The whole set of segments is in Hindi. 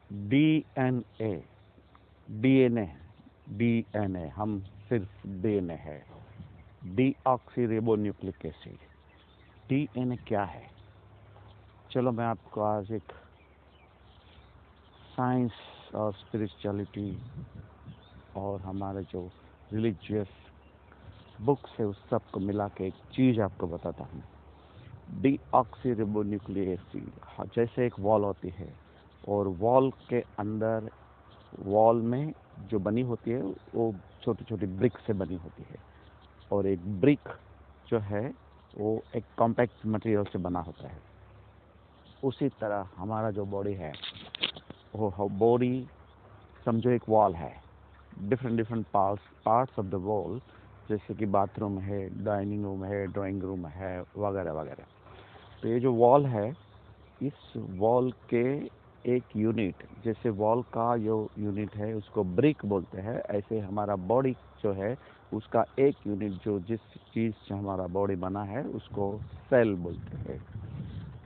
डीएनए, डीएनए, डीएनए, हम सिर्फ डीएनए है। Deoxy ribonucleic acid. डीएनए क्या है? चलो मैं आपको आज एक साइंस और स्पिरिचुअलिटी और हमारे जो रिलीजियस बुक्स है उस सब को मिला के एक चीज़ आपको बताता हूँ। डीऑक्सी रिबोन्यूक्लिक एसिड, जैसे एक वॉल होती है और वॉल के अंदर, वॉल में जो बनी होती है वो छोटी छोटी ब्रिक से बनी होती है, और एक ब्रिक जो है वो एक कॉम्पैक्ट मटेरियल से बना होता है। उसी तरह हमारा जो बॉडी है, वो बॉडी समझो एक वॉल है। Different different parts of the wall, जैसे कि बाथरूम है, डाइनिंग रूम है, ड्राइंग रूम है, वगैरह वगैरह। तो ये जो वॉल है, इस वॉल के एक यूनिट, जैसे वॉल का जो यूनिट है उसको ब्रिक बोलते हैं, ऐसे हमारा बॉडी जो है उसका एक यूनिट, जो जिस चीज़ से हमारा बॉडी बना है उसको सेल बोलते हैं।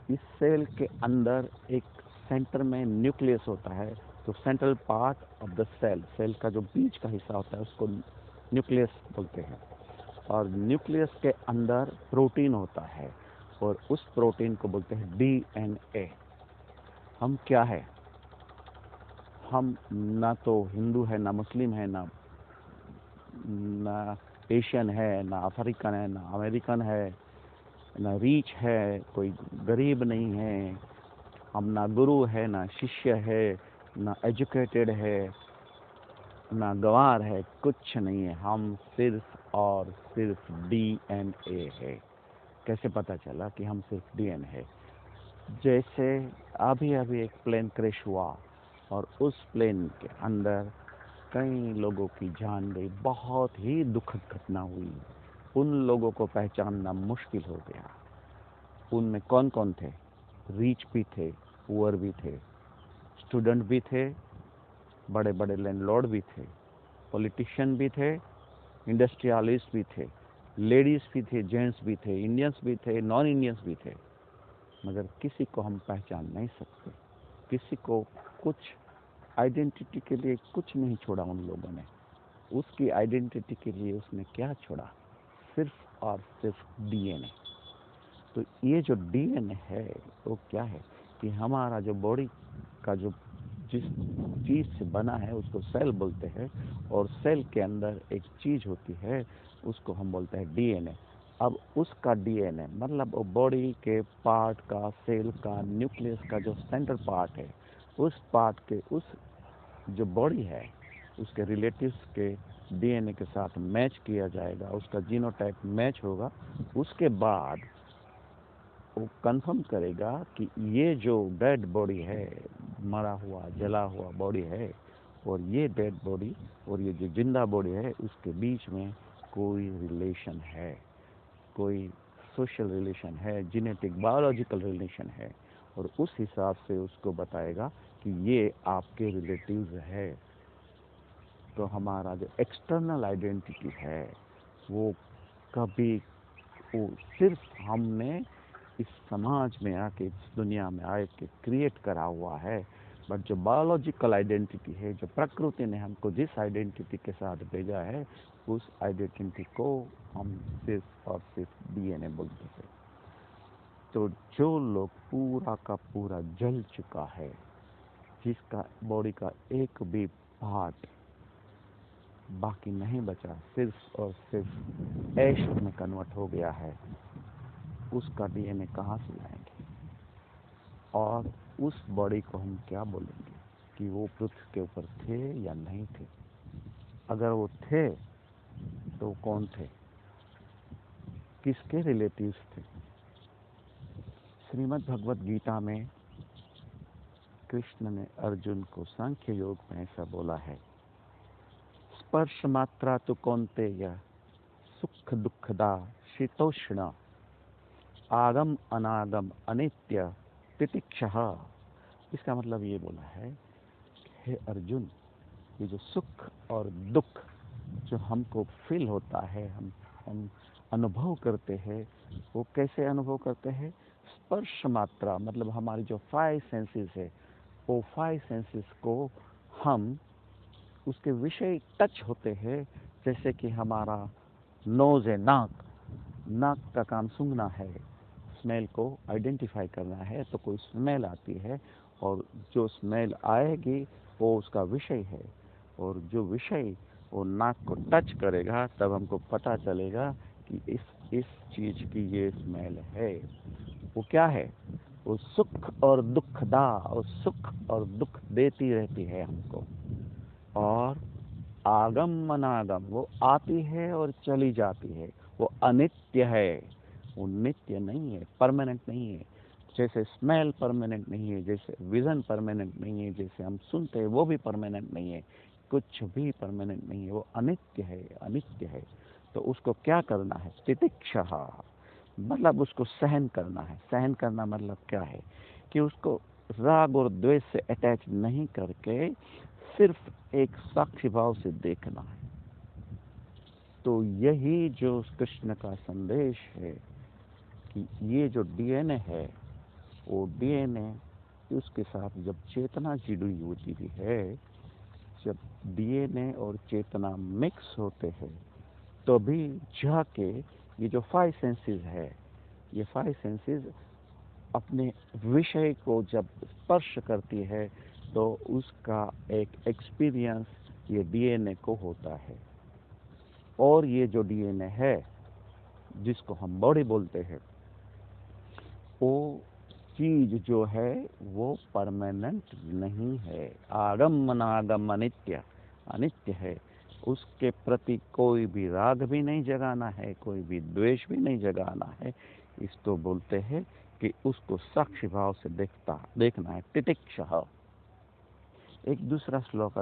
इस सेल के अंदर एक सेंटर में न्यूक्लियस होता है। तो central part of the cell, cell का जो बीच का हिस्सा होता है उसको न्यूक्लियस बोलते हैं। और न्यूक्लियस के अंदर प्रोटीन होता है, और उस प्रोटीन को बोलते हैं डीएनए। हम क्या है? हम ना तो हिंदू है, ना मुस्लिम है, ना एशियन है, ना अफ्रीकन है, ना अमेरिकन है, ना रीच है, कोई गरीब नहीं है। हम ना गुरु है, ना शिष्य है, ना एजुकेटेड है, ना गंवार है, कुछ नहीं है। हम सिर्फ और सिर्फ डीएनए है। कैसे पता चला कि हम सिर्फ डीएनए है? जैसे अभी अभी एक प्लेन क्रैश हुआ और उस प्लेन के अंदर कई लोगों की जान गई, बहुत ही दुखद घटना हुई। उन लोगों को पहचानना मुश्किल हो गया। उनमें कौन कौन थे? रिच भी थे, पुअर भी थे, स्टूडेंट भी थे, बड़े बड़े लैंडलॉर्ड भी थे, पॉलिटिशियन भी थे, इंडस्ट्रियलिस्ट भी थे, लेडीज भी थे, जेंट्स भी थे, इंडियंस भी थे, नॉन इंडियंस भी थे। मगर किसी को हम पहचान नहीं सकते। किसी को कुछ आइडेंटिटी के लिए कुछ नहीं छोड़ा उन लोगों ने। उसकी आइडेंटिटी के लिए उसने क्या छोड़ा? सिर्फ और सिर्फ डीएनए। तो ये जो डीएनए है वो क्या है कि हमारा जो बॉडी का जो जिस चीज़ से बना है उसको सेल बोलते हैं, और सेल के अंदर एक चीज़ होती है उसको हम बोलते हैं डीएनए। अब उसका डीएनए मतलब वो बॉडी के पार्ट का, सेल का, न्यूक्लियस का जो सेंटर पार्ट है, उस पार्ट के, उस जो बॉडी है उसके रिलेटिव्स के डीएनए के साथ मैच किया जाएगा, उसका जीनोटाइप मैच होगा। उसके बाद वो कंफर्म करेगा कि ये जो डेड बॉडी है, मरा हुआ जला हुआ बॉडी है, और ये डेड बॉडी और ये जो जिंदा बॉडी है उसके बीच में कोई रिलेशन है, कोई सोशल रिलेशन है, जेनेटिक बायोलॉजिकल रिलेशन है। और उस हिसाब से उसको बताएगा कि ये आपके रिलेटिव्स है। तो हमारा जो एक्सटर्नल आइडेंटिटी है वो कभी, वो सिर्फ हमने इस समाज में आके, इस दुनिया में आके क्रिएट करा हुआ है। बट जो बायोलॉजिकल आइडेंटिटी है, जो प्रकृति ने हमको जिस आइडेंटिटी के साथ भेजा है, उस आइडेंटिटी को हम सिर्फ और सिर्फ डीएनए बोलते हैं। तो जो लोग पूरा का पूरा जल चुका है, जिसका बॉडी का एक भी पार्ट बाकी नहीं बचा, सिर्फ और सिर्फ ऐश में कन्वर्ट हो गया है, उसका डीएनए कहाँ से लाएंगे? और उस बॉडी को हम क्या बोलेंगे कि वो पृथ्वी के ऊपर थे या नहीं थे? अगर वो थे तो कौन थे? किसके रिलेटिव्स थे? श्रीमद् भगवत गीता में कृष्ण ने अर्जुन को सांख्य योग में ऐसा बोला है, स्पर्श मात्रा तो कौन्तेय सुख दुखदा शीतोष्ण आगम अनागम अनित्य तितिक्षः। इसका मतलब ये बोला है, हे अर्जुन, ये जो सुख और दुख जो हमको फील होता है, हम अनुभव करते हैं, वो कैसे अनुभव करते हैं? स्पर्श मात्रा मतलब हमारी जो 5 सेंसेस है, वो 5 सेंसेस को हम उसके विषय टच होते हैं, जैसे कि हमारा नोज है, नाक का काम सूंघना है, स्मेल को आइडेंटिफाई करना है। तो कोई स्मेल आती है और जो स्मेल आएगी वो उसका विषय है, और जो विषय वो नाक को टच करेगा तब हमको पता चलेगा कि इस चीज की ये स्मेल है। वो क्या है? वो सुख और दुखदा, और सुख और दुख देती रहती है हमको। और आगम अनागम, वो आती है और चली जाती है। वो अनित्य है, वो नित्य नहीं है, परमानेंट नहीं है। जैसे स्मेल परमानेंट नहीं है, जैसे विजन परमानेंट नहीं है, जैसे हम सुनते हैं वो भी परमानेंट नहीं है, कुछ भी परमानेंट नहीं है, वो अनित्य है, अनित्य है। तो उसको क्या करना है? तितिक्षा, मतलब उसको सहन करना है। सहन करना मतलब क्या है? कि उसको राग और द्वेष से अटैच नहीं करके सिर्फ एक साक्षी भाव से देखना है। तो यही जो कृष्ण का संदेश है कि ये जो डीएनए है, वो डीएनए उसके साथ जब चेतना जुड़ी होती भी है, जब डीएनए और चेतना मिक्स होते हैं तो भी जाके ये जो 5 सेंसेस है, ये 5 सेंसेस अपने विषय को जब स्पर्श करती है तो उसका एक एक्सपीरियंस ये डीएनए को होता है। और ये जो डीएनए है जिसको हम बॉडी बोलते हैं, वो चीज जो है वो परमानेंट नहीं है। आगम अनागम अनित्य, अनित्य है। उसके प्रति कोई भी राग भी नहीं जगाना है, कोई भी द्वेष भी नहीं जगाना है। इसको बोलते हैं कि उसको साक्षी भाव से देखना है, तितिक्षा। एक दूसरा श्लोक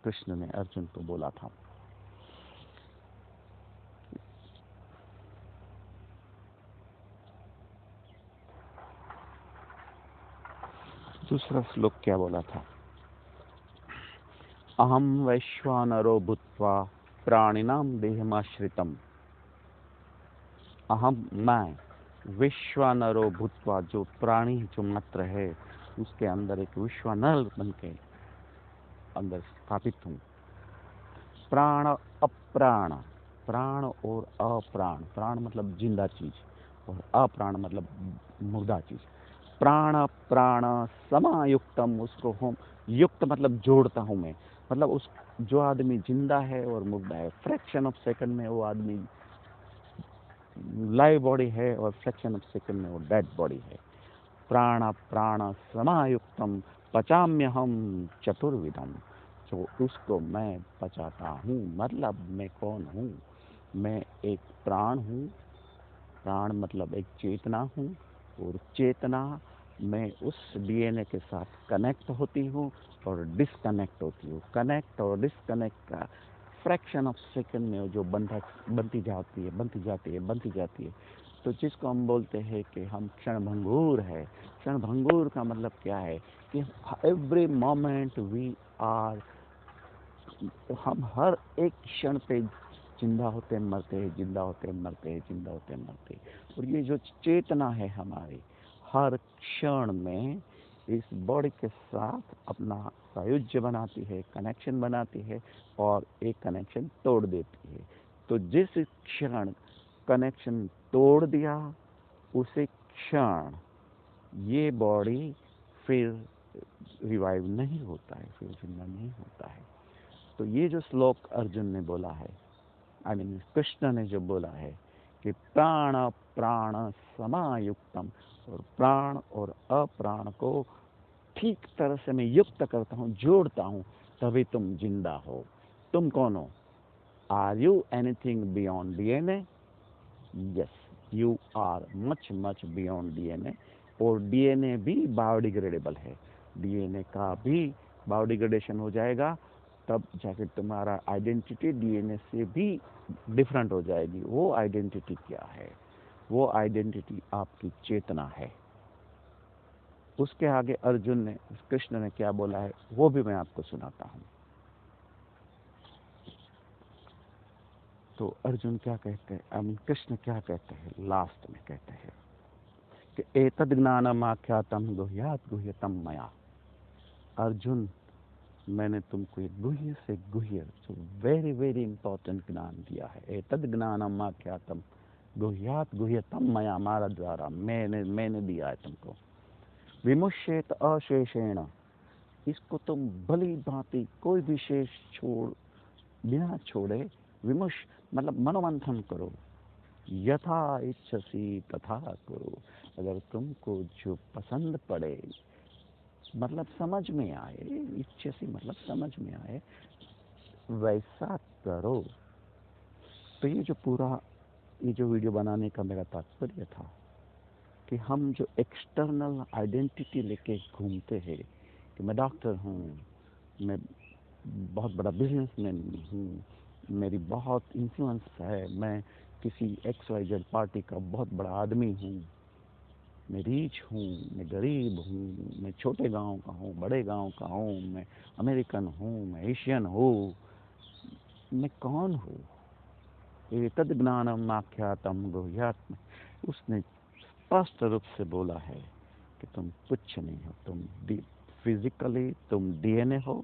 कृष्ण ने अर्जुन को बोला था। दूसरा श्लोक क्या बोला था? अहम वैश्वानरो भूत्वा प्राणिनां देहमाश्रितम्। अहम, मैं, विश्वानरो भूत्वा, जो प्राणी जो मात्र है उसके अंदर एक विश्वानर बन के अंदर स्थापित हूँ। प्राण अप्राण, प्राण और अप्राण, प्राण मतलब जिंदा चीज और अप्राण मतलब मुर्दा चीज। प्राण प्राण समायुक्तम, उसको हम युक्त मतलब जोड़ता हूं मैं। मतलब उस जो आदमी जिंदा है और मुर्दा है, फ्रैक्शन ऑफ सेकंड में वो आदमी लाइव बॉडी है और फ्रैक्शन ऑफ सेकंड में वो डेड बॉडी है। प्राण प्राण समायुक्तम पचाम्य हम चतुर्विधम, जो उसको मैं पचाता हूँ। मतलब मैं कौन हूँ? मैं एक प्राण हूँ, प्राण मतलब एक चेतना हूँ, और चेतना मैं उस डीएनए के साथ कनेक्ट होती हूँ और डिस्कनेक्ट होती हूँ। कनेक्ट और डिस्कनेक्ट का फ्रैक्शन ऑफ सेकंड में जो बनती जाती है। तो जिसको हम बोलते हैं कि हम क्षणभंगुर है। क्षणभंगुर का मतलब क्या है? कि एवरी मोमेंट वी आर, हम हर एक क्षण पे जिंदा होते मरते हैं, जिंदा होते मरते हैं, जिंदा होते मरते। और ये जो चेतना है हमारी, हर क्षण में इस बॉडी के साथ अपना सायुज्य बनाती है, कनेक्शन बनाती है और एक कनेक्शन तोड़ देती है। तो जिस क्षण कनेक्शन तोड़ दिया उसी क्षण ये बॉडी फिर रिवाइव नहीं होता है, फिर जिंदा नहीं होता है। तो ये जो श्लोक अर्जुन ने बोला है, कृष्ण ने जो बोला है कि प्राण प्राण समायुक्तम, और प्राण और अप्राण को ठीक तरह से मैं युक्त करता हूँ, जोड़ता हूँ, तभी तुम जिंदा हो। तुम कौन हो? Are you anything beyond DNA? Yes, you are much much beyond DNA. और डीएनए भी बायोडिग्रेडेबल है, डीएनए का भी बायोडिग्रेडेशन हो जाएगा, तब जाके तुम्हारा आइडेंटिटी डीएनए से भी डिफरेंट हो जाएगी। वो आइडेंटिटी क्या है? वो आइडेंटिटी आपकी चेतना है। उसके आगे अर्जुन ने, कृष्ण ने क्या बोला है वो भी मैं आपको सुनाता हूं। तो अर्जुन क्या कहते हैं, कृष्ण क्या कहते हैं? लास्ट में कहते हैं कि एतद् ज्ञानम् आख्यातम् गुह्यात् गुह्यतम मया। अर्जुन, मैंने तुमको एक गुह्य से गुह्य जो वेरी वेरी इंपॉर्टेंट ज्ञान दिया है। एतद ज्ञानम आख्यातम गुह्यात गुह्यतम मया, हमारा द्वारा मैंने दिया है तुमको। विमुष्येत अशेषेण, इसको तुम भली भांति कोई भी शेष छोड़ बिना छोड़े, विमुष मतलब मनोमंथन करो, यथा इच्छसी तथा करो। अगर तुमको जो पसंद पड़े, मतलब समझ में आए, इच्छसी मतलब समझ में आए, वैसा करो। तो ये जो वीडियो बनाने का मेरा तात्पर्य था कि हम जो एक्सटर्नल आइडेंटिटी लेके घूमते हैं कि मैं डॉक्टर हूँ, मैं बहुत बड़ा बिजनेसमैन हूँ, मेरी बहुत इन्फ्लुएंस है, मैं किसी XYZ पार्टी का बहुत बड़ा आदमी हूँ, मैं रीच हूँ, मैं गरीब हूँ, मैं छोटे गांव का हूँ, बड़े गांव का हूँ, मैं अमेरिकन हूँ, मैं एशियन हूँ, मैं कौन हूँ? एतद ज्ञानम आख्यातम गुह्यात्म, उसने स्पष्ट रूप से बोला है कि तुम कुछ नहीं हो। तुम फिजिकली तुम डीएनए हो,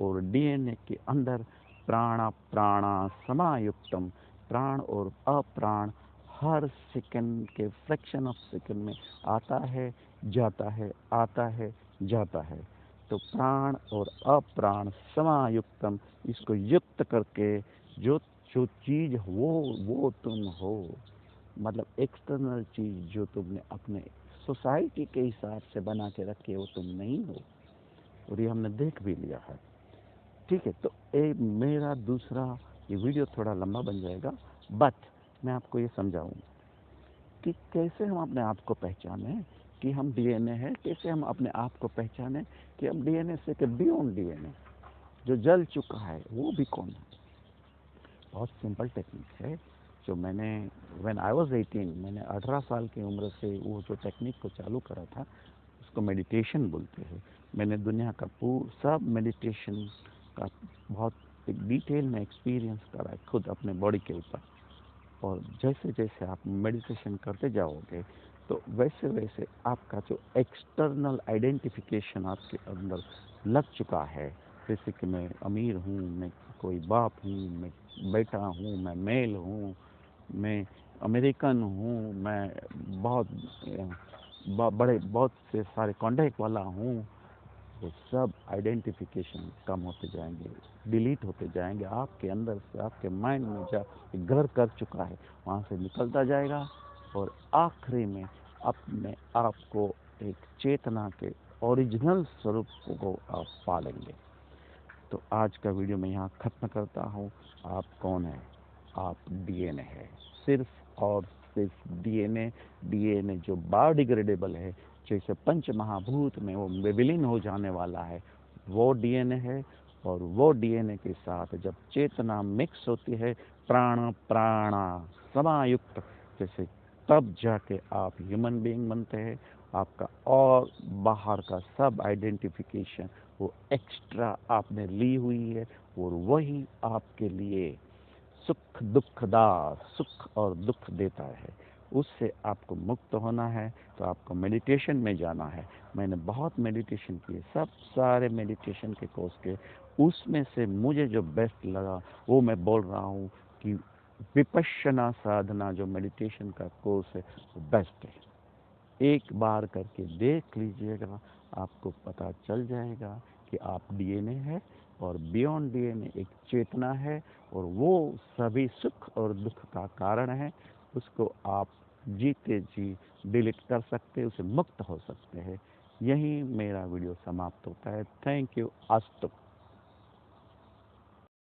और डीएनए के अंदर प्राणा समायुक्तम, प्राण और अप्राण हर सेकंड के फ्रैक्शन ऑफ सेकंड में आता है, जाता है, आता है, जाता है। तो प्राण और अप्राण समायुक्तम, इसको युक्त करके जो जो चीज वो तुम हो। मतलब एक्सटर्नल चीज जो तुमने अपने सोसाइटी के हिसाब से बना के रखे, वो तुम नहीं हो, और ये हमने देख भी लिया है। ठीक है, तो मेरा दूसरा ये वीडियो थोड़ा लंबा बन जाएगा, बट मैं आपको ये समझाऊं कि कैसे हम अपने आप को पहचानें कि हम डीएनए है, कैसे हम अपने आप को पहचानें कि हम डीएनए से के बियॉन्ड डीएनए, जो जल चुका है वो भी कौन है। बहुत सिंपल टेक्निक है जो मैंने व्हेन आई वाज 18, मैंने 18 साल की उम्र से वो जो टेक्निक को चालू करा था, उसको मेडिटेशन बोलते हैं। मैंने दुनिया का सब मेडिटेशन का बहुत एक डिटेल में एक्सपीरियंस करा है खुद अपने बॉडी के ऊपर। और जैसे जैसे आप मेडिटेशन करते जाओगे, तो वैसे वैसे आपका जो एक्सटर्नल आइडेंटिफिकेशन आपके अंदर लग चुका है, जैसे कि मैं अमीर हूँ, मैं कोई बाप हूँ, मैं बेटा हूँ, मैं मेल हूँ, मैं अमेरिकन हूँ, मैं बहुत बड़े बहुत से सारे कॉन्टैक्ट वाला हूँ, वो सब आइडेंटिफिकेशन कम होते जाएंगे, डिलीट होते जाएंगे आपके अंदर से। आपके माइंड में जा घर कर चुका है, वहाँ से निकलता जाएगा, और आखिरी में अपने आप को एक चेतना के ओरिजिनल स्वरूप को आप पालेंगे। तो आज का वीडियो मैं यहाँ ख़त्म करता हूँ। आप कौन है? आप डीएनए है, सिर्फ और सिर्फ डीएनए। डीएनए जो बायोडिग्रेडेबल है, जैसे पंच महाभूत में वो विलीन हो जाने वाला है, वो डीएनए है। और वो डीएनए के साथ जब चेतना मिक्स होती है, प्राणा समायुक्त, जैसे तब जाके आप ह्यूमन बीइंग बनते हैं। आपका और बाहर का सब आइडेंटिफिकेशन वो एक्स्ट्रा आपने ली हुई है, और वही आपके लिए सुख दुखदार सुख और दुख देता है। उससे आपको मुक्त होना है, तो आपको मेडिटेशन में जाना है। मैंने बहुत मेडिटेशन किए, सब सारे मेडिटेशन के कोर्स के, उसमें से मुझे जो बेस्ट लगा वो मैं बोल रहा हूँ कि विपश्यना साधना जो मेडिटेशन का कोर्स है वो बेस्ट है। एक बार करके देख लीजिएगा, आपको पता चल जाएगा कि आप डीएनए है, और बियॉन्ड डीएनए एक चेतना है, और वो सभी सुख और दुख का कारण है। उसको आप जीते जी डिलीट कर सकते हैं, उसे मुक्त हो सकते हैं। यही मेरा वीडियो समाप्त होता है। Thank you. अस्तु।